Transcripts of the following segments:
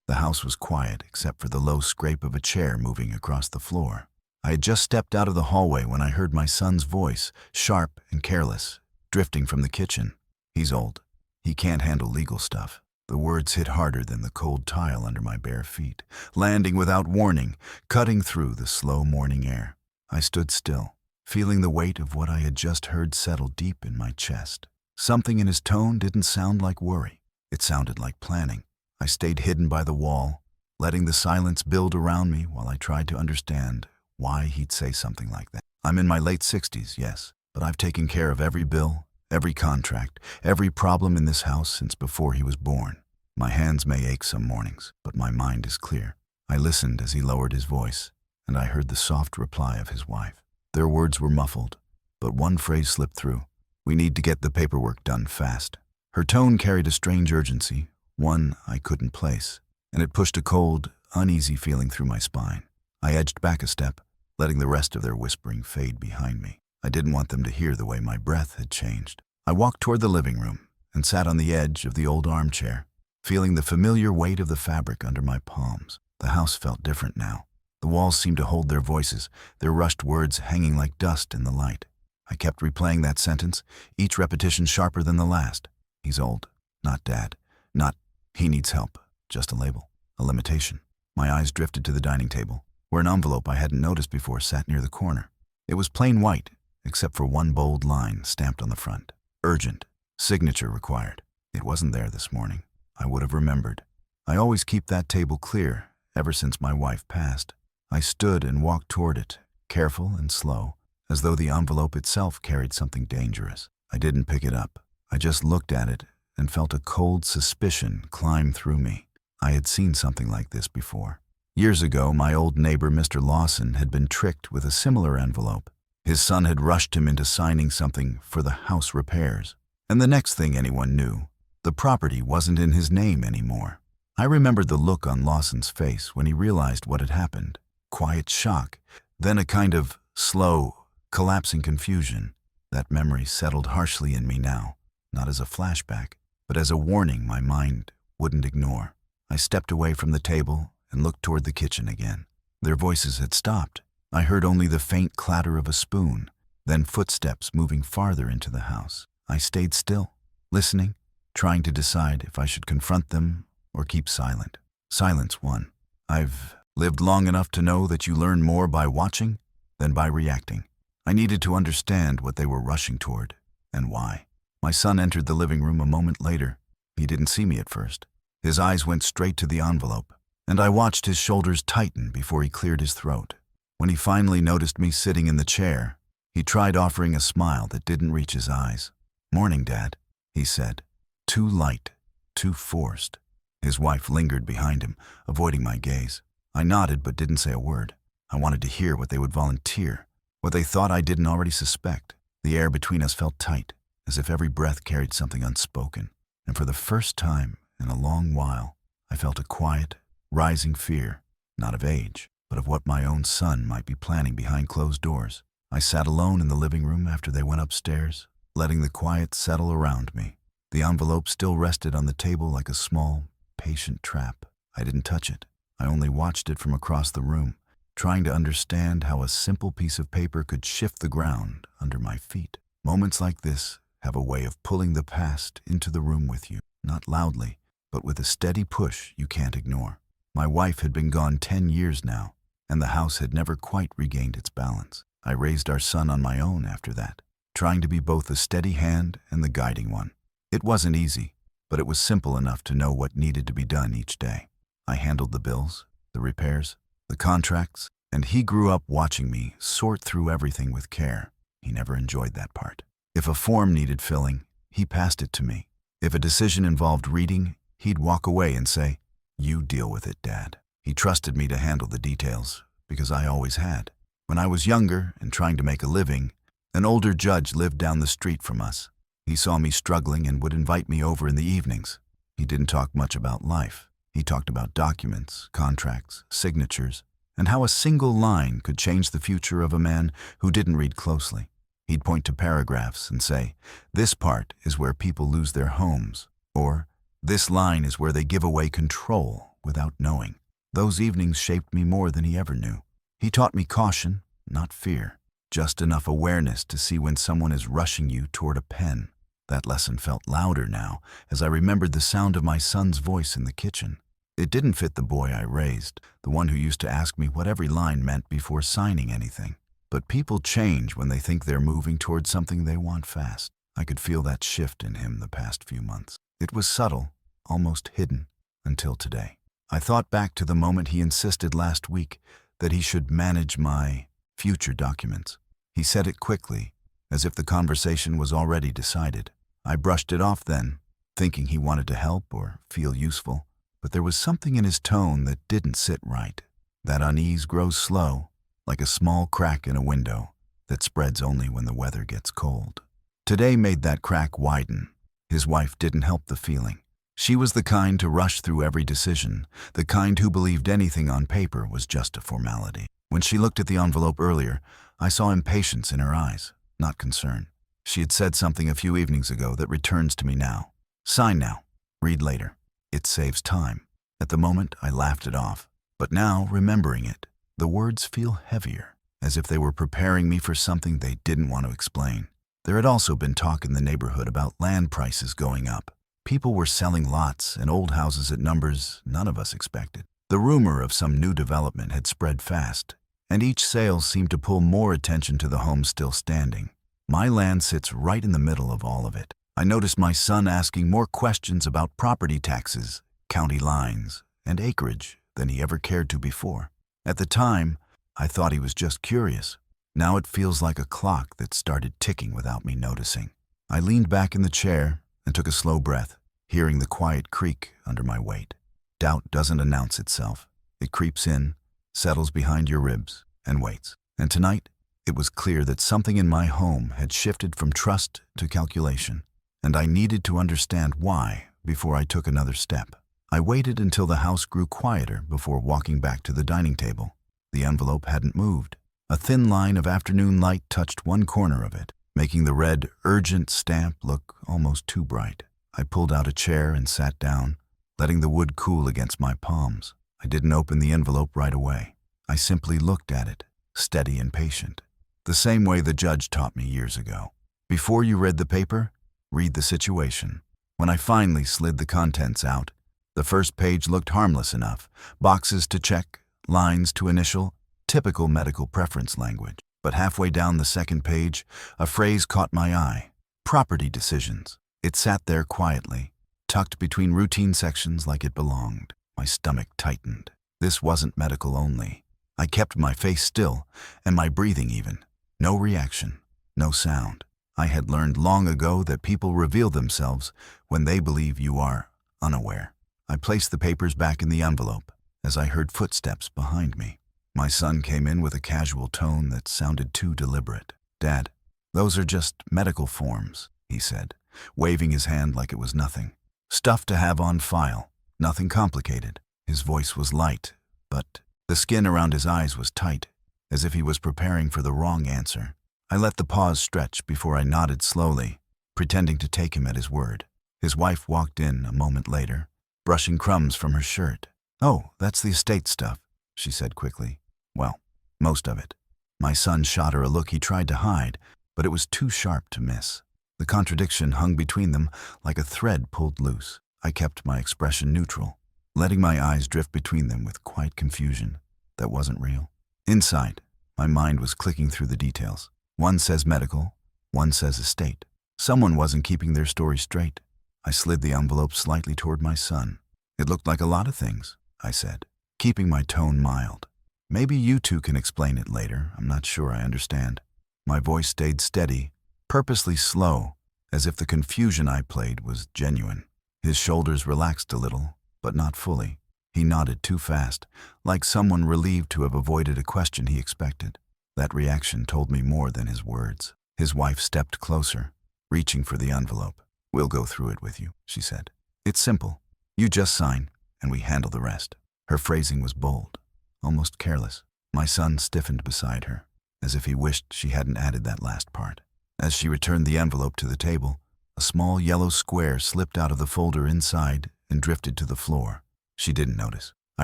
The house was quiet except for the low scrape of a chair moving across the floor. I had just stepped out of the hallway when I heard my son's voice, sharp and careless, drifting from the kitchen. He's old. He can't handle legal stuff. The words hit harder than the cold tile under my bare feet, landing without warning, cutting through the slow morning air. I stood still, feeling the weight of what I had just heard settle deep in my chest. Something in his tone didn't sound like worry. It sounded like planning. I stayed hidden by the wall, letting the silence build around me while I tried to understand why he'd say something like that. I'm in my late 60s, yes, but I've taken care of every bill, every contract, every problem in this house since before he was born. My hands may ache some mornings, but my mind is clear. I listened as he lowered his voice, and I heard the soft reply of his wife. Their words were muffled, but one phrase slipped through. We need to get the paperwork done fast. Her tone carried a strange urgency, one I couldn't place, and it pushed a cold, uneasy feeling through my spine. I edged back a step, letting the rest of their whispering fade behind me. I didn't want them to hear the way my breath had changed. I walked toward the living room and sat on the edge of the old armchair, feeling the familiar weight of the fabric under my palms. The house felt different now. The walls seemed to hold their voices, their rushed words hanging like dust in the light. I kept replaying that sentence, each repetition sharper than the last. He's old, not dad, not he needs help, just a label, a limitation. My eyes drifted to the dining table, where an envelope I hadn't noticed before sat near the corner. It was plain white, except for one bold line stamped on the front. Urgent. Signature required. It wasn't there this morning. I would have remembered. I always keep that table clear, ever since my wife passed. I stood and walked toward it, careful and slow, as though the envelope itself carried something dangerous. I didn't pick it up. I just looked at it and felt a cold suspicion climb through me. I had seen something like this before. Years ago, my old neighbor, Mr. Lawson, had been tricked with a similar envelope. His son had rushed him into signing something for the house repairs. And the next thing anyone knew, the property wasn't in his name anymore. I remembered the look on Lawson's face when he realized what had happened. Quiet shock, then a kind of slow, collapsing confusion. That memory settled harshly in me now, not as a flashback, but as a warning my mind wouldn't ignore. I stepped away from the table and looked toward the kitchen again. Their voices had stopped. I heard only the faint clatter of a spoon, then footsteps moving farther into the house. I stayed still, listening, trying to decide if I should confront them or keep silent. Silence won. I've lived long enough to know that you learn more by watching than by reacting. I needed to understand what they were rushing toward and why. My son entered the living room a moment later. He didn't see me at first. His eyes went straight to the envelope, and I watched his shoulders tighten before he cleared his throat. When he finally noticed me sitting in the chair, he tried offering a smile that didn't reach his eyes. "Morning, Dad," he said. Too light, too forced. His wife lingered behind him, avoiding my gaze. I nodded but didn't say a word. I wanted to hear what they would volunteer, what they thought I didn't already suspect. The air between us felt tight, as if every breath carried something unspoken. And for the first time in a long while, I felt a quiet, rising fear, not of age, but of what my own son might be planning behind closed doors. I sat alone in the living room after they went upstairs, letting the quiet settle around me. The envelope still rested on the table like a small, patient trap. I didn't touch it. I only watched it from across the room, trying to understand how a simple piece of paper could shift the ground under my feet. Moments like this have a way of pulling the past into the room with you, not loudly, but with a steady push you can't ignore. My wife had been gone 10 years now, and the house had never quite regained its balance. I raised our son on my own after that, trying to be both the steady hand and the guiding one. It wasn't easy, but it was simple enough to know what needed to be done each day. I handled the bills, the repairs, the contracts, and he grew up watching me sort through everything with care. He never enjoyed that part. If a form needed filling, he passed it to me. If a decision involved reading, he'd walk away and say, "You deal with it, Dad." He trusted me to handle the details, because I always had. When I was younger and trying to make a living, an older judge lived down the street from us. He saw me struggling and would invite me over in the evenings. He didn't talk much about life. He talked about documents, contracts, signatures, and how a single line could change the future of a man who didn't read closely. He'd point to paragraphs and say, "This part is where people lose their homes," or "This line is where they give away control without knowing. Those evenings shaped me more than he ever knew. He taught me caution, not fear, just enough awareness to see when someone is rushing you toward a pen. That lesson felt louder now as I remembered the sound of my son's voice in the kitchen. It didn't fit the boy I raised, the one who used to ask me what every line meant before signing anything. But people change when they think they're moving toward something they want fast. I could feel that shift in him the past few months. It was subtle, almost hidden, until today. I thought back to the moment he insisted last week that he should manage my future documents. He said it quickly, as if the conversation was already decided. I brushed it off then, thinking he wanted to help or feel useful. But there was something in his tone that didn't sit right. That unease grows slow, like a small crack in a window that spreads only when the weather gets cold. Today made that crack widen. His wife didn't help the feeling. She was the kind to rush through every decision, the kind who believed anything on paper was just a formality. When she looked at the envelope earlier, I saw impatience in her eyes, not concern. She had said something a few evenings ago that returns to me now. Sign now, read later. It saves time. At the moment, I laughed it off. But now, remembering it, the words feel heavier, as if they were preparing me for something they didn't want to explain. There had also been talk in the neighborhood about land prices going up. People were selling lots and old houses at numbers none of us expected. The rumor of some new development had spread fast, and each sale seemed to pull more attention to the home still standing. My land sits right in the middle of all of it. I noticed my son asking more questions about property taxes, county lines, and acreage than he ever cared to before. At the time, I thought he was just curious. Now it feels like a clock that started ticking without me noticing. I leaned back in the chair and took a slow breath, hearing the quiet creak under my weight. Doubt doesn't announce itself. It creeps in, settles behind your ribs, and waits. And tonight, it was clear that something in my home had shifted from trust to calculation, and I needed to understand why before I took another step. I waited until the house grew quieter before walking back to the dining table. The envelope hadn't moved. A thin line of afternoon light touched one corner of it, making the red, urgent stamp look almost too bright. I pulled out a chair and sat down, letting the wood cool against my palms. I didn't open the envelope right away. I simply looked at it, steady and patient, the same way the judge taught me years ago. Before you read the paper, read the situation. When I finally slid the contents out, the first page looked harmless enough. Boxes to check, lines to initial, typical medical preference language. But halfway down the second page, a phrase caught my eye. Property decisions. It sat there quietly, tucked between routine sections like it belonged. My stomach tightened. This wasn't medical only. I kept my face still, and my breathing even. No reaction, no sound. I had learned long ago that people reveal themselves when they believe you are unaware. I placed the papers back in the envelope as I heard footsteps behind me. My son came in with a casual tone that sounded too deliberate. "Dad, those are just medical forms," he said, waving his hand like it was nothing. "Stuff to have on file, nothing complicated." His voice was light, but the skin around his eyes was tight, as if he was preparing for the wrong answer. I let the pause stretch before I nodded slowly, pretending to take him at his word. His wife walked in a moment later, brushing crumbs from her shirt. "Oh, that's the estate stuff," she said quickly. "Well, most of it." My son shot her a look he tried to hide, but it was too sharp to miss. The contradiction hung between them like a thread pulled loose. I kept my expression neutral, letting my eyes drift between them with quiet confusion that wasn't real. Inside, my mind was clicking through the details. One says medical, one says estate. Someone wasn't keeping their story straight. I slid the envelope slightly toward my son. "It looked like a lot of things," I said, keeping my tone mild. "Maybe you two can explain it later. I'm not sure I understand." My voice stayed steady, purposely slow, as if the confusion I played was genuine. His shoulders relaxed a little, but not fully. He nodded too fast, like someone relieved to have avoided a question he expected. That reaction told me more than his words. His wife stepped closer, reaching for the envelope. "We'll go through it with you," she said. "It's simple. You just sign, and we handle the rest." Her phrasing was bold, almost careless. My son stiffened beside her, as if he wished she hadn't added that last part. As she returned the envelope to the table, a small yellow square slipped out of the folder inside and drifted to the floor. She didn't notice. I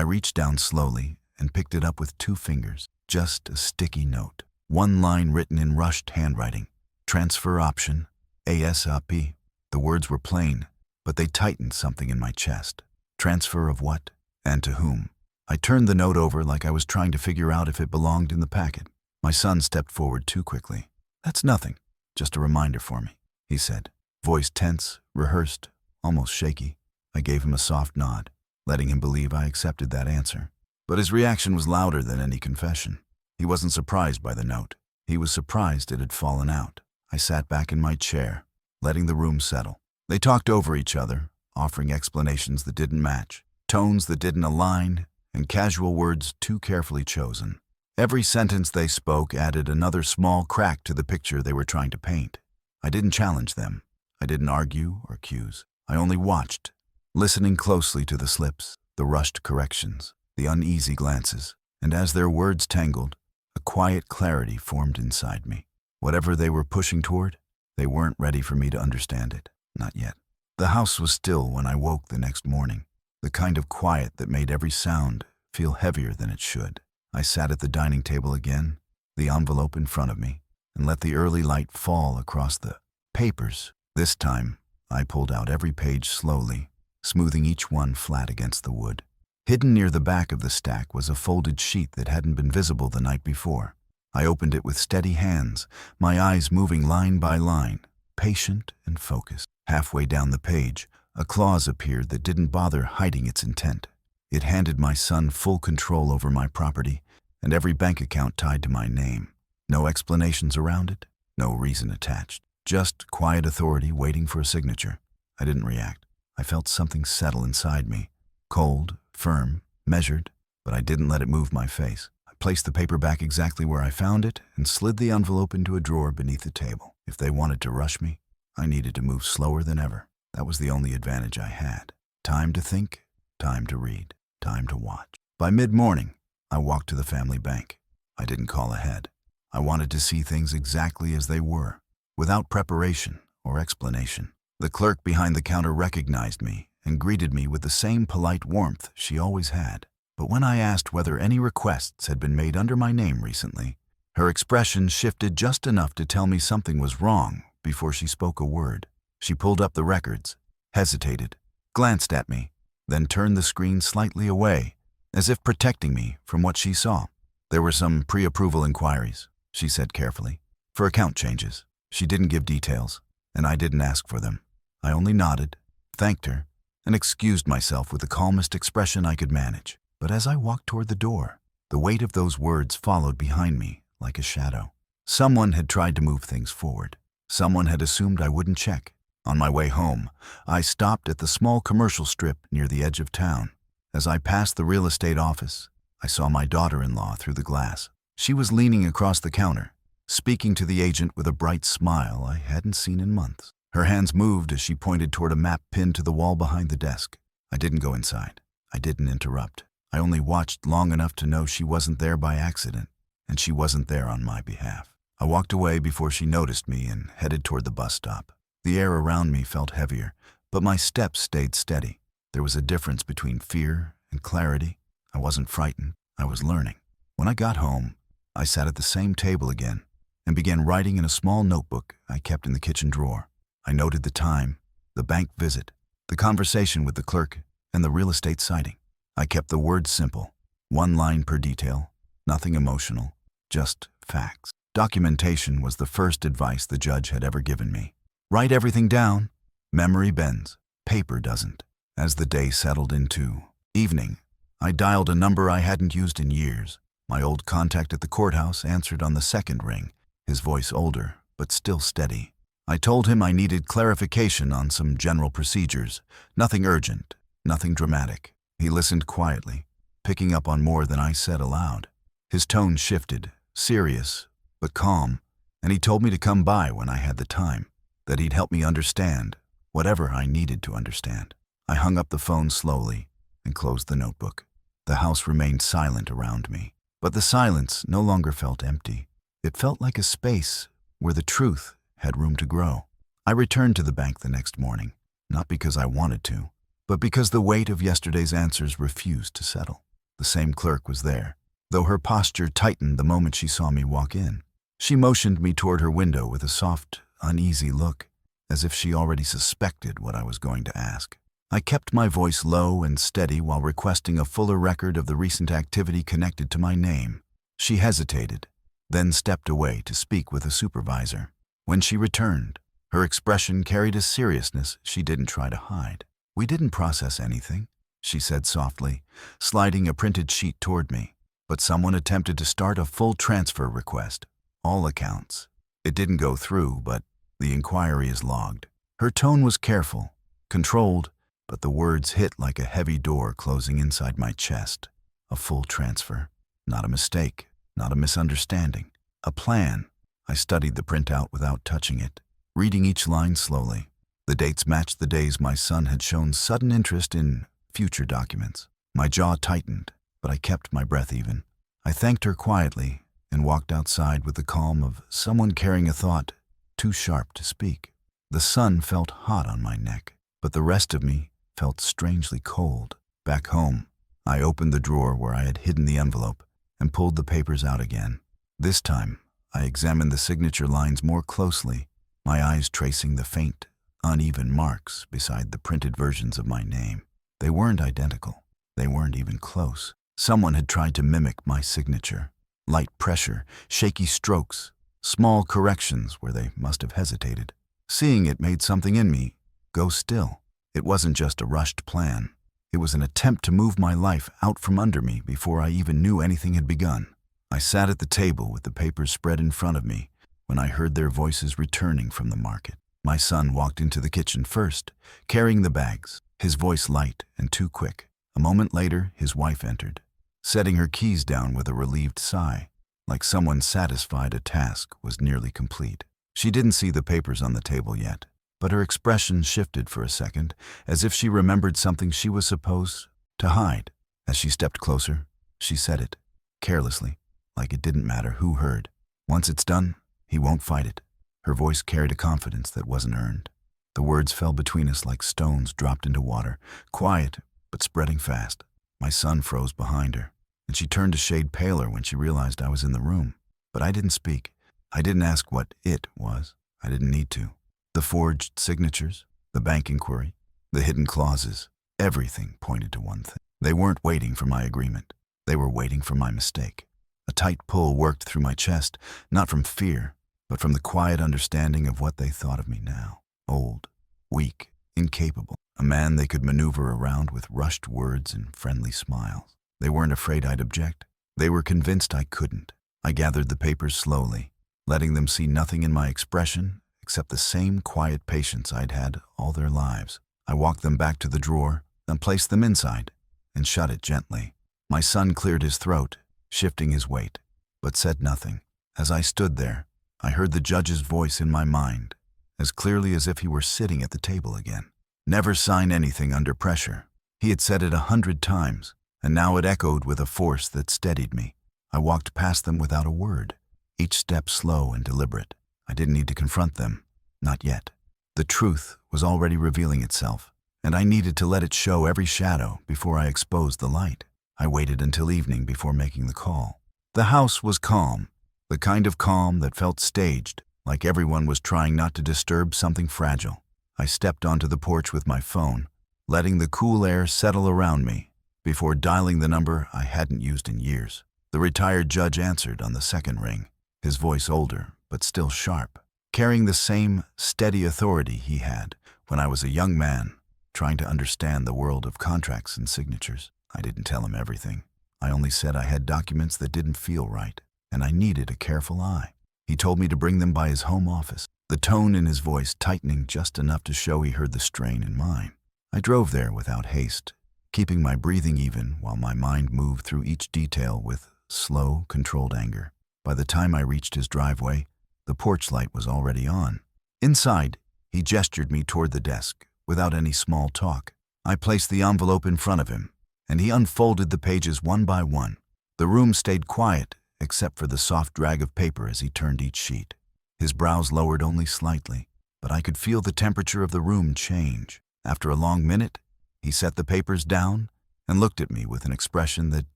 reached down slowly and picked it up with 2 fingers. Just a sticky note. One line written in rushed handwriting. Transfer option, ASAP. The words were plain, but they tightened something in my chest. Transfer of what? And to whom? I turned the note over like I was trying to figure out if it belonged in the packet. My son stepped forward too quickly. "That's nothing, just a reminder for me," he said. Voice tense, rehearsed, almost shaky. I gave him a soft nod, letting him believe I accepted that answer. But his reaction was louder than any confession. He wasn't surprised by the note. He was surprised it had fallen out. I sat back in my chair, letting the room settle. They talked over each other, offering explanations that didn't match, tones that didn't align, and casual words too carefully chosen. Every sentence they spoke added another small crack to the picture they were trying to paint. I didn't challenge them. I didn't argue or accuse. I only watched, listening closely to the slips, the rushed corrections, the uneasy glances, and as their words tangled, a quiet clarity formed inside me. Whatever they were pushing toward, they weren't ready for me to understand it. Not yet. The house was still when I woke the next morning, the kind of quiet that made every sound feel heavier than it should. I sat at the dining table again, the envelope in front of me, and let the early light fall across the papers. This time, I pulled out every page slowly, smoothing each one flat against the wood. Hidden near the back of the stack was a folded sheet that hadn't been visible the night before. I opened it with steady hands, my eyes moving line by line, patient and focused. Halfway down the page, a clause appeared that didn't bother hiding its intent. It handed my son full control over my property and every bank account tied to my name. No explanations around it, no reason attached. Just quiet authority waiting for a signature. I didn't react. I felt something settle inside me. Cold, firm, measured, but I didn't let it move my face. I placed the paper back exactly where I found it and slid the envelope into a drawer beneath the table. If they wanted to rush me, I needed to move slower than ever. That was the only advantage I had. Time to think, time to read, time to watch. By mid-morning, I walked to the family bank. I didn't call ahead. I wanted to see things exactly as they were, without preparation or explanation. The clerk behind the counter recognized me and greeted me with the same polite warmth she always had. But when I asked whether any requests had been made under my name recently, her expression shifted just enough to tell me something was wrong before she spoke a word. She pulled up the records, hesitated, glanced at me, then turned the screen slightly away, as if protecting me from what she saw. "There were some pre-approval inquiries," she said carefully, "for account changes." She didn't give details, and I didn't ask for them. I only nodded, thanked her, and excused myself with the calmest expression I could manage. But as I walked toward the door, the weight of those words followed behind me like a shadow. Someone had tried to move things forward. Someone had assumed I wouldn't check. On my way home, I stopped at the small commercial strip near the edge of town. As I passed the real estate office, I saw my daughter-in-law through the glass. She was leaning across the counter, speaking to the agent with a bright smile I hadn't seen in months. Her hands moved as she pointed toward a map pinned to the wall behind the desk. I didn't go inside. I didn't interrupt. I only watched long enough to know she wasn't there by accident, and she wasn't there on my behalf. I walked away before she noticed me and headed toward the bus stop. The air around me felt heavier, but my steps stayed steady. There was a difference between fear and clarity. I wasn't frightened. I was learning. When I got home, I sat at the same table again and began writing in a small notebook I kept in the kitchen drawer. I noted the time, the bank visit, the conversation with the clerk, and the real estate sighting. I kept the words simple, one line per detail, nothing emotional, just facts. Documentation was the first advice the judge had ever given me. Write everything down. Memory bends. Paper doesn't. As the day settled into evening, I dialed a number I hadn't used in years. My old contact at the courthouse answered on the second ring, his voice older, but still steady. I told him I needed clarification on some general procedures. Nothing urgent, nothing dramatic. He listened quietly, picking up on more than I said aloud. His tone shifted, serious, but calm, and he told me to come by when I had the time, that he'd help me understand whatever I needed to understand. I hung up the phone slowly and closed the notebook. The house remained silent around me, but the silence no longer felt empty. It felt like a space where the truth had room to grow. I returned to the bank the next morning, not because I wanted to, but because the weight of yesterday's answers refused to settle. The same clerk was there, though her posture tightened the moment she saw me walk in. She motioned me toward her window with a soft, uneasy look, as if she already suspected what I was going to ask. I kept my voice low and steady while requesting a fuller record of the recent activity connected to my name. She hesitated, then stepped away to speak with a supervisor. When she returned, her expression carried a seriousness she didn't try to hide. "We didn't process anything," she said softly, sliding a printed sheet toward me. "But someone attempted to start a full transfer request. All accounts. It didn't go through, but the inquiry is logged." Her tone was careful, controlled, but the words hit like a heavy door closing inside my chest. A full transfer. Not a mistake, not a misunderstanding. A plan. I studied the printout without touching it, reading each line slowly. The dates matched the days my son had shown sudden interest in future documents. My jaw tightened, but I kept my breath even. I thanked her quietly and walked outside with the calm of someone carrying a thought too sharp to speak. The sun felt hot on my neck, but the rest of me felt strangely cold. Back home, I opened the drawer where I had hidden the envelope and pulled the papers out again. This time, I examined the signature lines more closely, my eyes tracing the faint, uneven marks beside the printed versions of my name. They weren't identical. They weren't even close. Someone had tried to mimic my signature. Light pressure, shaky strokes, small corrections where they must have hesitated. Seeing it made something in me go still. It wasn't just a rushed plan. It was an attempt to move my life out from under me before I even knew anything had begun. I sat at the table with the papers spread in front of me when I heard their voices returning from the market. My son walked into the kitchen first, carrying the bags, his voice light and too quick. A moment later, his wife entered, setting her keys down with a relieved sigh, like someone satisfied a task was nearly complete. She didn't see the papers on the table yet, but her expression shifted for a second, as if she remembered something she was supposed to hide. As she stepped closer, she said it, carelessly, like it didn't matter who heard. "Once it's done, he won't fight it." Her voice carried a confidence that wasn't earned. The words fell between us like stones dropped into water, quiet but spreading fast. My son froze behind her, and she turned a shade paler when she realized I was in the room. But I didn't speak. I didn't ask what it was. I didn't need to. The forged signatures, the bank inquiry, the hidden clauses, everything pointed to one thing. They weren't waiting for my agreement. They were waiting for my mistake. A tight pull worked through my chest, not from fear, but from the quiet understanding of what they thought of me now. Old, weak, incapable. A man they could maneuver around with rushed words and friendly smiles. They weren't afraid I'd object. They were convinced I couldn't. I gathered the papers slowly, letting them see nothing in my expression except the same quiet patience I'd had all their lives. I walked them back to the drawer, then placed them inside, and shut it gently. My son cleared his throat, shifting his weight, but said nothing. As I stood there, I heard the judge's voice in my mind, as clearly as if he were sitting at the table again. Never sign anything under pressure. He had said it 100 times, and now it echoed with a force that steadied me. I walked past them without a word, each step slow and deliberate. I didn't need to confront them. Not yet. The truth was already revealing itself, and I needed to let it show every shadow before I exposed the light. I waited until evening before making the call. The house was calm, the kind of calm that felt staged, like everyone was trying not to disturb something fragile. I stepped onto the porch with my phone, letting the cool air settle around me before dialing the number I hadn't used in years. The retired judge answered on the second ring, his voice older but still sharp, carrying the same steady authority he had when I was a young man trying to understand the world of contracts and signatures. I didn't tell him everything. I only said I had documents that didn't feel right, and I needed a careful eye. He told me to bring them by his home office, the tone in his voice tightening just enough to show he heard the strain in mine. I drove there without haste, keeping my breathing even while my mind moved through each detail with slow, controlled anger. By the time I reached his driveway, the porch light was already on. Inside, he gestured me toward the desk, without any small talk. I placed the envelope in front of him, and he unfolded the pages one by one. The room stayed quiet, except for the soft drag of paper as he turned each sheet. His brows lowered only slightly, but I could feel the temperature of the room change. After a long minute, He set the papers down and looked at me with an expression that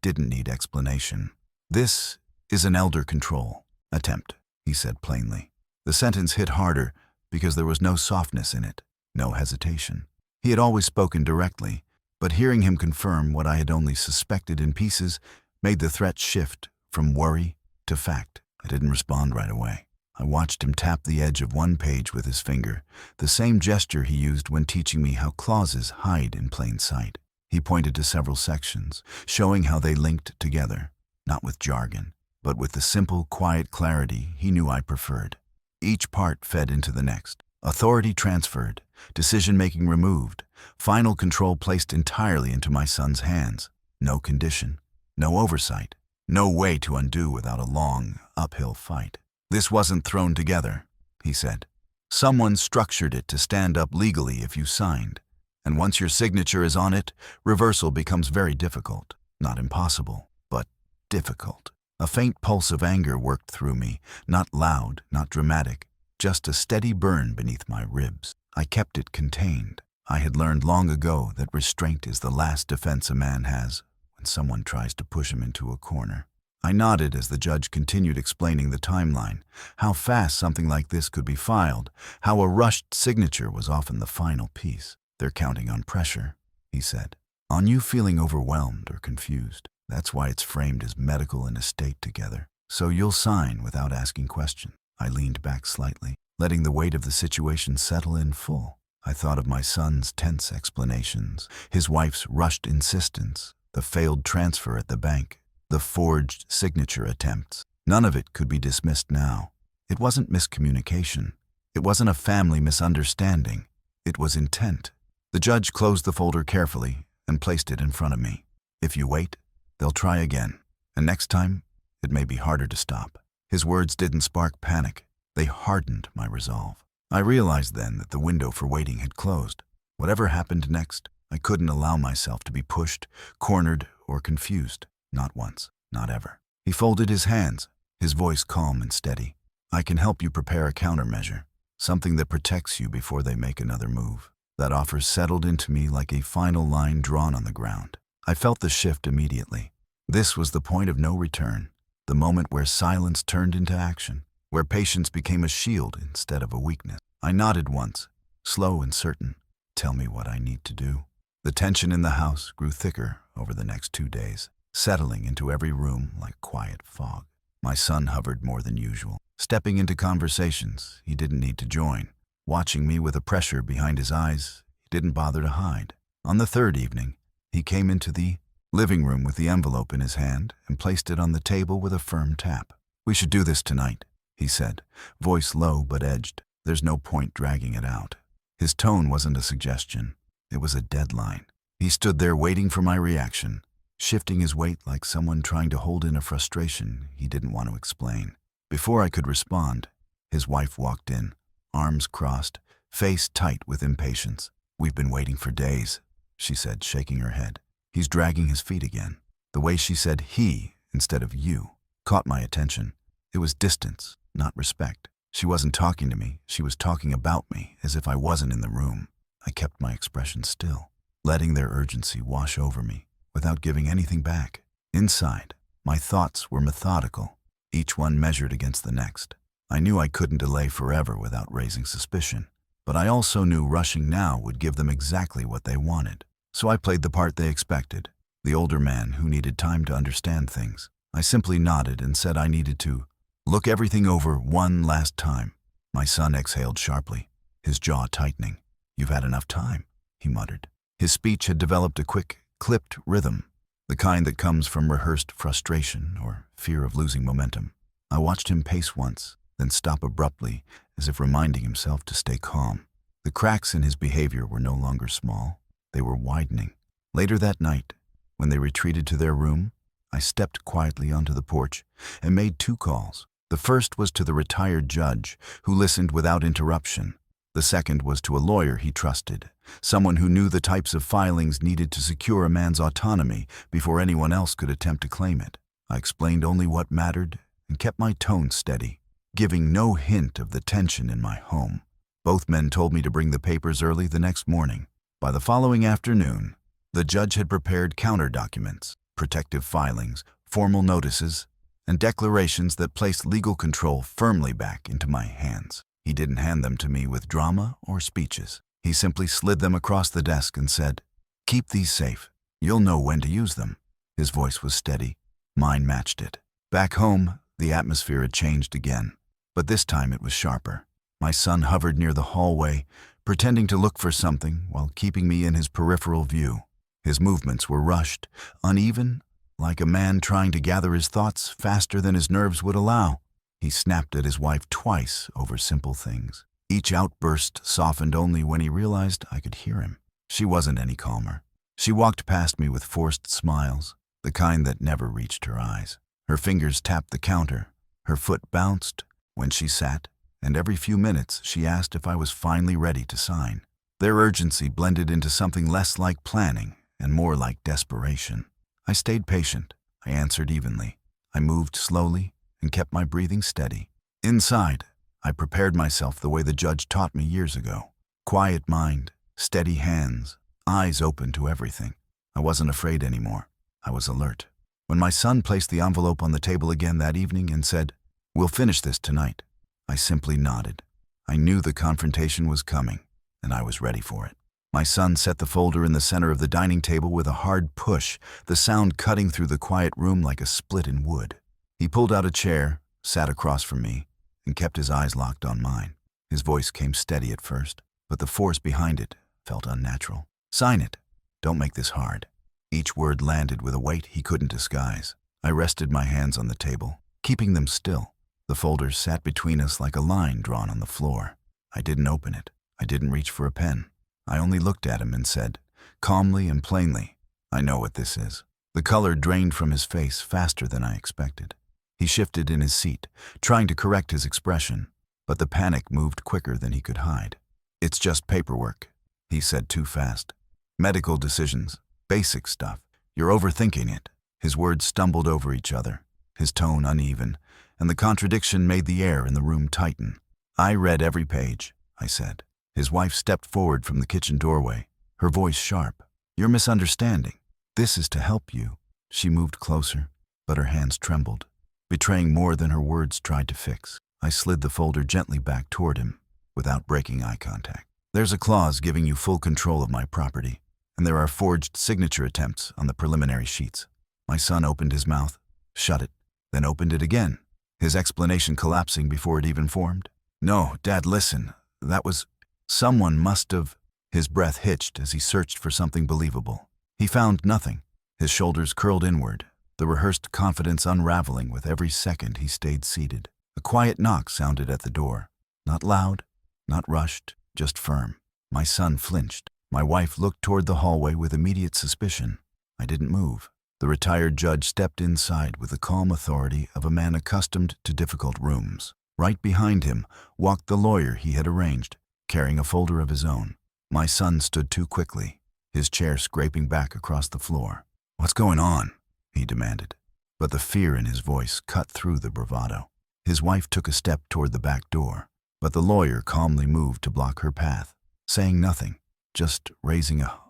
didn't need explanation. "This is an elder control attempt," he said plainly. The sentence hit harder because there was no softness in it, no hesitation. He had always spoken directly, but hearing him confirm what I had only suspected in pieces made the threat shift from worry to fact. I didn't respond right away. I watched him tap the edge of one page with his finger, the same gesture he used when teaching me how clauses hide in plain sight. He pointed to several sections, showing how they linked together, not with jargon, but with the simple, quiet clarity he knew I preferred. Each part fed into the next. Authority transferred, decision-making removed, final control placed entirely into my son's hands. No condition, no oversight, no way to undo without a long, uphill fight. "This wasn't thrown together," he said. "Someone structured it to stand up legally if you signed. And once your signature is on it, reversal becomes very difficult. Not impossible, but difficult." A faint pulse of anger worked through me, not loud, not dramatic, just a steady burn beneath my ribs. I kept it contained. I had learned long ago that restraint is the last defense a man has when someone tries to push him into a corner. I nodded as the judge continued explaining the timeline, how fast something like this could be filed, how a rushed signature was often the final piece. "They're counting on pressure," he said. "On you feeling overwhelmed or confused. That's why it's framed as medical and estate together. So you'll sign without asking questions." I leaned back slightly, letting the weight of the situation settle in full. I thought of my son's tense explanations, his wife's rushed insistence, the failed transfer at the bank, the forged signature attempts. None of it could be dismissed now. It wasn't miscommunication. It wasn't a family misunderstanding. It was intent. The judge closed the folder carefully and placed it in front of me. "If you wait, they'll try again, and next time, it may be harder to stop." His words didn't spark panic. They hardened my resolve. I realized then that the window for waiting had closed. Whatever happened next, I couldn't allow myself to be pushed, cornered, or confused. Not once, not ever. He folded his hands, his voice calm and steady. "I can help you prepare a countermeasure, something that protects you before they make another move." That offer settled into me like a final line drawn on the ground. I felt the shift immediately. This was the point of no return, the moment where silence turned into action, where patience became a shield instead of a weakness. I nodded once, slow and certain. "Tell me what I need to do." The tension in the house grew thicker over the next 2 days, settling into every room like quiet fog. My son hovered more than usual, stepping into conversations he didn't need to join, watching me with a pressure behind his eyes he didn't bother to hide. On the third evening, he came into the living room with the envelope in his hand and placed it on the table with a firm tap. "We should do this tonight," he said, voice low but edged. "There's no point dragging it out." His tone wasn't a suggestion. It was a deadline. He stood there waiting for my reaction, shifting his weight like someone trying to hold in a frustration he didn't want to explain. Before I could respond, his wife walked in, arms crossed, face tight with impatience. "We've been waiting for days," she said, shaking her head. "He's dragging his feet again." The way she said "he" instead of "you" caught my attention. It was distance, not respect. She wasn't talking to me, she was talking about me, as if I wasn't in the room. I kept my expression still, letting their urgency wash over me, without giving anything back. Inside, my thoughts were methodical, each one measured against the next. I knew I couldn't delay forever without raising suspicion, but I also knew rushing now would give them exactly what they wanted. So I played the part they expected, the older man who needed time to understand things. I simply nodded and said I needed to look everything over one last time. My son exhaled sharply, his jaw tightening. "You've had enough time," he muttered. His speech had developed a quick, clipped rhythm, the kind that comes from rehearsed frustration or fear of losing momentum. I watched him pace once, then stop abruptly, as if reminding himself to stay calm. The cracks in his behavior were no longer small. They were widening. Later that night, when they retreated to their room, I stepped quietly onto the porch and made 2 calls. The first was to the retired judge, who listened without interruption. The second was to a lawyer he trusted, someone who knew the types of filings needed to secure a man's autonomy before anyone else could attempt to claim it. I explained only what mattered and kept my tone steady, giving no hint of the tension in my home. Both men told me to bring the papers early the next morning. By the following afternoon, The judge had prepared counter documents, protective filings, formal notices, and declarations that placed legal control firmly back into my hands. He didn't hand them to me with drama or speeches. He simply slid them across the desk and said, "Keep these safe. You'll know when to use them." His voice was steady. Mine matched it. Back home, the atmosphere had changed again, but this time it was sharper. My son hovered near the hallway, pretending to look for something while keeping me in his peripheral view. His movements were rushed, uneven, like a man trying to gather his thoughts faster than his nerves would allow. He snapped at his wife twice over simple things. Each outburst softened only when he realized I could hear him. She wasn't any calmer. She walked past me with forced smiles, the kind that never reached her eyes. Her fingers tapped the counter. Her foot bounced when she sat, and every few minutes she asked if I was finally ready to sign. Their urgency blended into something less like planning and more like desperation. I stayed patient. I answered evenly. I moved slowly and kept my breathing steady. Inside, I prepared myself the way the judge taught me years ago. Quiet mind, steady hands, eyes open to everything. I wasn't afraid anymore. I was alert. When my son placed the envelope on the table again that evening and said, "We'll finish this tonight," I simply nodded. I knew the confrontation was coming, and I was ready for it. My son set the folder in the center of the dining table with a hard push, the sound cutting through the quiet room like a split in wood. He pulled out a chair, sat across from me, and kept his eyes locked on mine. His voice came steady at first, but the force behind it felt unnatural. "Sign it. Don't make this hard." Each word landed with a weight he couldn't disguise. I rested my hands on the table, keeping them still. The folder sat between us like a line drawn on the floor. I didn't open it. I didn't reach for a pen. I only looked at him and said, calmly and plainly, "I know what this is." The color drained from his face faster than I expected. He shifted in his seat, trying to correct his expression, but the panic moved quicker than he could hide. "It's just paperwork," he said too fast. "Medical decisions, basic stuff. You're overthinking it." His words stumbled over each other, his tone uneven, and the contradiction made the air in the room tighten. "I read every page," I said. His wife stepped forward from the kitchen doorway, her voice sharp. "You're misunderstanding. This is to help you." She moved closer, but her hands trembled, betraying more than her words tried to fix. I slid the folder gently back toward him, without breaking eye contact. "There's a clause giving you full control of my property, and there are forged signature attempts on the preliminary sheets." My son opened his mouth, shut it, then opened it again, his explanation collapsing before it even formed. "No, Dad, listen. That was... someone must have..." His breath hitched as he searched for something believable. He found nothing. His shoulders curled inward, the rehearsed confidence unraveling with every second he stayed seated. A quiet knock sounded at the door. Not loud, not rushed, just firm. My son flinched. My wife looked toward the hallway with immediate suspicion. I didn't move. The retired judge stepped inside with the calm authority of a man accustomed to difficult rooms. Right behind him walked the lawyer he had arranged, carrying a folder of his own. My son stood too quickly, his chair scraping back across the floor. "What's going on?" he demanded. But the fear in his voice cut through the bravado. His wife took a step toward the back door, but the lawyer calmly moved to block her path, saying nothing, just raising a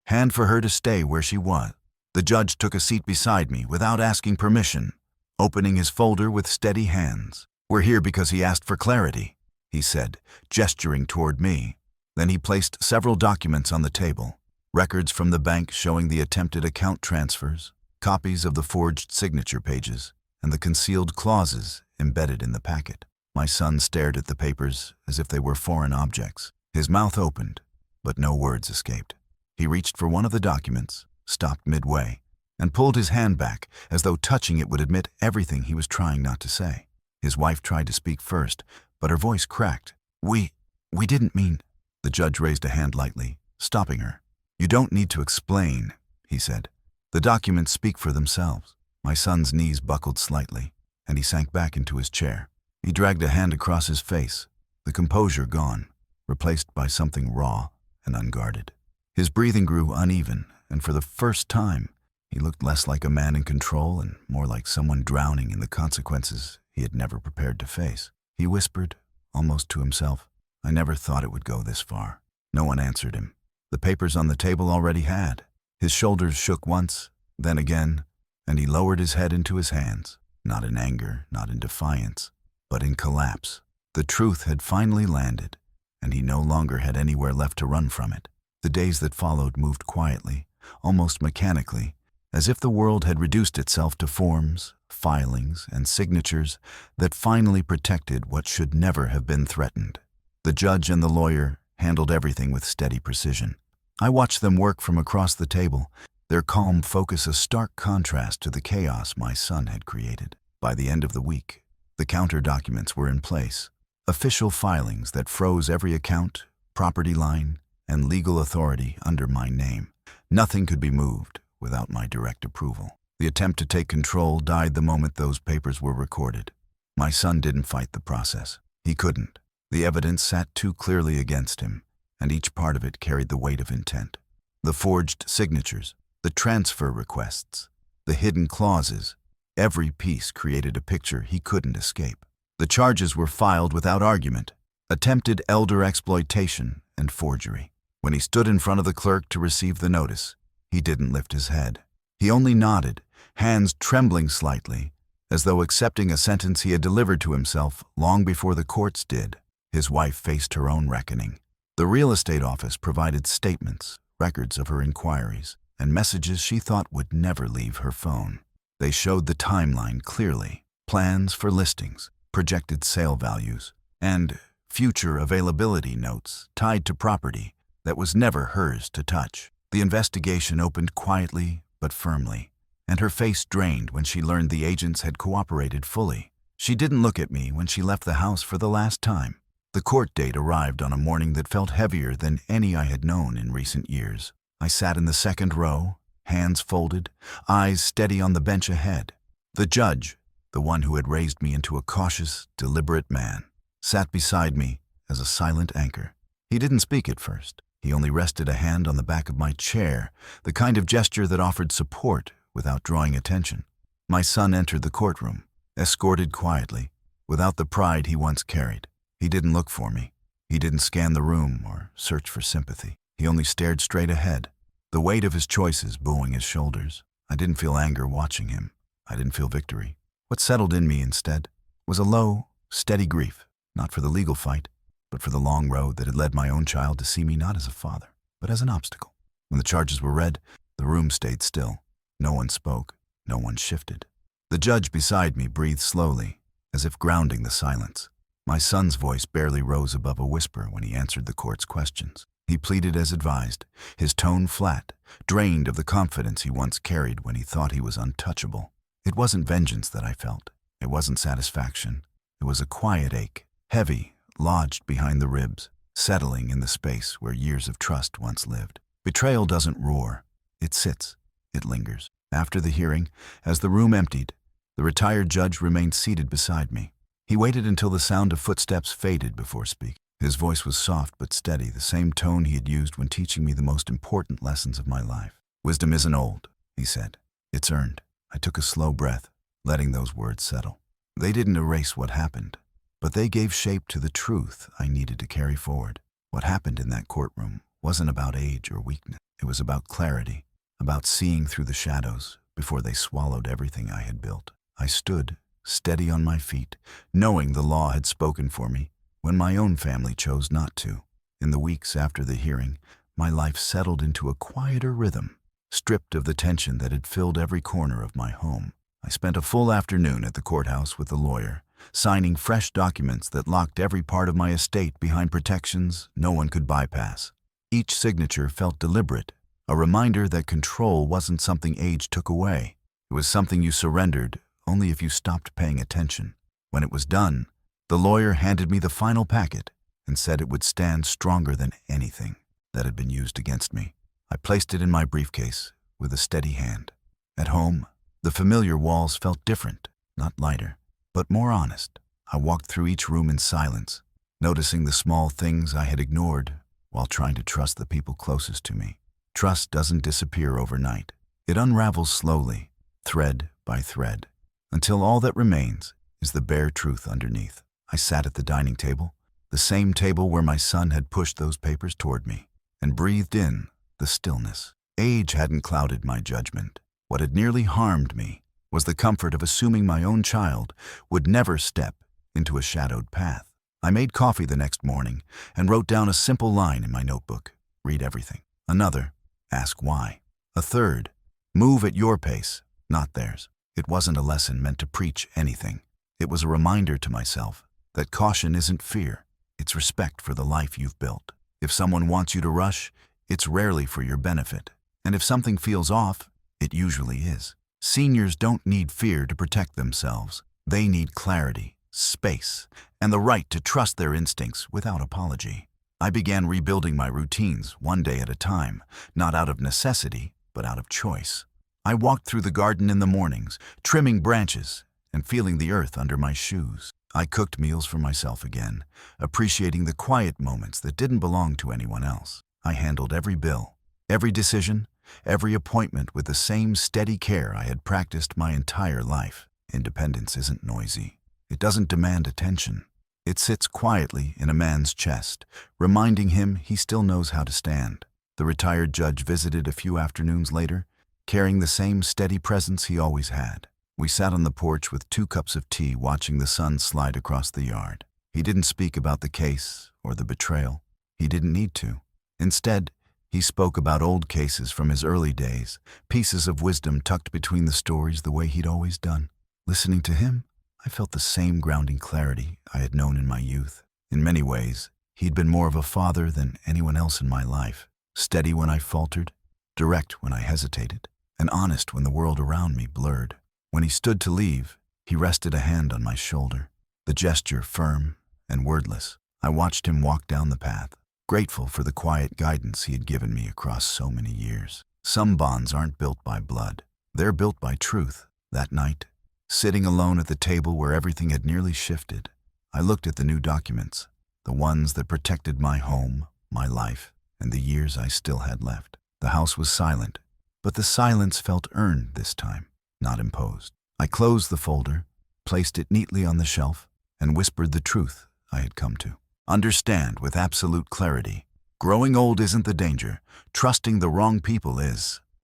hand for her to stay where she was. The judge took a seat beside me without asking permission, opening his folder with steady hands. "We're here because he asked for clarity," he said, gesturing toward me. Then he placed several documents on the table, records from the bank showing the attempted account transfers, copies of the forged signature pages, and the concealed clauses embedded in the packet. My son stared at the papers as if they were foreign objects. His mouth opened, but no words escaped. He reached for one of the documents, stopped midway, and pulled his hand back as though touching it would admit everything he was trying not to say. His wife tried to speak first, but her voice cracked. We didn't mean..." The judge raised a hand lightly, stopping her. "You don't need to explain," he said. "The documents speak for themselves." My son's knees buckled slightly, and he sank back into his chair. He dragged a hand across his face, the composure gone, replaced by something raw and unguarded. His breathing grew uneven, and for the first time, he looked less like a man in control and more like someone drowning in the consequences he had never prepared to face. He whispered, almost to himself, "I never thought it would go this far." No one answered him. The papers on the table already had. His shoulders shook once, then again, and he lowered his head into his hands, not in anger, not in defiance, but in collapse. The truth had finally landed, and he no longer had anywhere left to run from it. The days that followed moved quietly, almost mechanically, as if the world had reduced itself to forms, filings, and signatures that finally protected what should never have been threatened. The judge and the lawyer handled everything with steady precision. I watched them work from across the table, their calm focus a stark contrast to the chaos my son had created. By the end of the week, the counter documents were in place, official filings that froze every account, property line, and legal authority under my name. Nothing could be moved without my direct approval. The attempt to take control died the moment those papers were recorded. My son didn't fight the process. He couldn't. The evidence sat too clearly against him, and each part of it carried the weight of intent. The forged signatures, the transfer requests, the hidden clauses, every piece created a picture he couldn't escape. The charges were filed without argument: attempted elder exploitation and forgery. When he stood in front of the clerk to receive the notice, he didn't lift his head. He only nodded, hands trembling slightly, as though accepting a sentence he had delivered to himself long before the courts did. His wife faced her own reckoning. The real estate office provided statements, records of her inquiries, and messages she thought would never leave her phone. They showed the timeline clearly: plans for listings, projected sale values, and future availability notes tied to property that was never hers to touch. The investigation opened quietly but firmly, and her face drained when she learned the agents had cooperated fully. She didn't look at me when she left the house for the last time. The court date arrived on a morning that felt heavier than any I had known in recent years. I sat in the second row, hands folded, eyes steady on the bench ahead. The judge, the one who had raised me into a cautious, deliberate man, sat beside me as a silent anchor. He didn't speak at first. He only rested a hand on the back of my chair, the kind of gesture that offered support without drawing attention. My son entered the courtroom, escorted quietly, without the pride he once carried. He didn't look for me. He didn't scan the room or search for sympathy. He only stared straight ahead, the weight of his choices bowing his shoulders. I didn't feel anger watching him. I didn't feel victory. What settled in me instead was a low, steady grief, not for the legal fight, but for the long road that had led my own child to see me not as a father, but as an obstacle. When the charges were read, the room stayed still. No one spoke. No one shifted. The judge beside me breathed slowly, as if grounding the silence. My son's voice barely rose above a whisper when he answered the court's questions. He pleaded as advised, his tone flat, drained of the confidence he once carried when he thought he was untouchable. It wasn't vengeance that I felt. It wasn't satisfaction. It was a quiet ache, heavy, lodged behind the ribs, settling in the space where years of trust once lived. Betrayal doesn't roar. It sits. It lingers. After the hearing, as the room emptied, the retired judge remained seated beside me. He waited until the sound of footsteps faded before speaking. His voice was soft but steady, the same tone he had used when teaching me the most important lessons of my life. "Wisdom isn't old," he said. "It's earned." I took a slow breath, letting those words settle. They didn't erase what happened, but they gave shape to the truth I needed to carry forward. What happened in that courtroom wasn't about age or weakness. It was about clarity, about seeing through the shadows before they swallowed everything I had built. I stood, steady on my feet, knowing the law had spoken for me when my own family chose not to. In the weeks after the hearing, my life settled into a quieter rhythm, stripped of the tension that had filled every corner of my home. I spent a full afternoon at the courthouse with the lawyer, signing fresh documents that locked every part of my estate behind protections no one could bypass. Each signature felt deliberate, a reminder that control wasn't something age took away. It was something you surrendered only if you stopped paying attention. When it was done, the lawyer handed me the final packet and said it would stand stronger than anything that had been used against me. I placed it in my briefcase with a steady hand. At home, the familiar walls felt different, not lighter, but more honest. I walked through each room in silence, noticing the small things I had ignored while trying to trust the people closest to me. Trust doesn't disappear overnight. It unravels slowly, thread by thread, until all that remains is the bare truth underneath. I sat at the dining table, the same table where my son had pushed those papers toward me, and breathed in the stillness. Age hadn't clouded my judgment. What had nearly harmed me was the comfort of assuming my own child would never step into a shadowed path. I made coffee the next morning and wrote down a simple line in my notebook: read everything. Another: ask why. A third: move at your pace, not theirs. It wasn't a lesson meant to preach anything. It was a reminder to myself that caution isn't fear, it's respect for the life you've built. If someone wants you to rush, it's rarely for your benefit. And if something feels off, it usually is. Seniors don't need fear to protect themselves. They need clarity, space, and the right to trust their instincts without apology. I began rebuilding my routines one day at a time, not out of necessity, but out of choice. I walked through the garden in the mornings, trimming branches and feeling the earth under my shoes. I cooked meals for myself again, appreciating the quiet moments that didn't belong to anyone else. I handled every bill, every decision, every appointment with the same steady care I had practiced my entire life. Independence isn't noisy. It doesn't demand attention. It sits quietly in a man's chest, reminding him he still knows how to stand. The retired judge visited a few afternoons later, carrying the same steady presence he always had. We sat on the porch with 2 cups of tea, watching the sun slide across the yard. He didn't speak about the case or the betrayal. He didn't need to. Instead, he spoke about old cases from his early days, pieces of wisdom tucked between the stories the way he'd always done. Listening to him, I felt the same grounding clarity I had known in my youth. In many ways, he'd been more of a father than anyone else in my life. Steady when I faltered, direct when I hesitated, and honest when the world around me blurred. When he stood to leave, he rested a hand on my shoulder, the gesture firm and wordless. I watched him walk down the path, grateful for the quiet guidance he had given me across so many years. Some bonds aren't built by blood. They're built by truth. That night, sitting alone at the table where everything had nearly shifted, I looked at the new documents, the ones that protected my home, my life, and the years I still had left. The house was silent, but the silence felt earned this time, not imposed. I closed the folder, placed it neatly on the shelf, and whispered the truth I had come to understand with absolute clarity. Growing old isn't the danger. Trusting the wrong people is.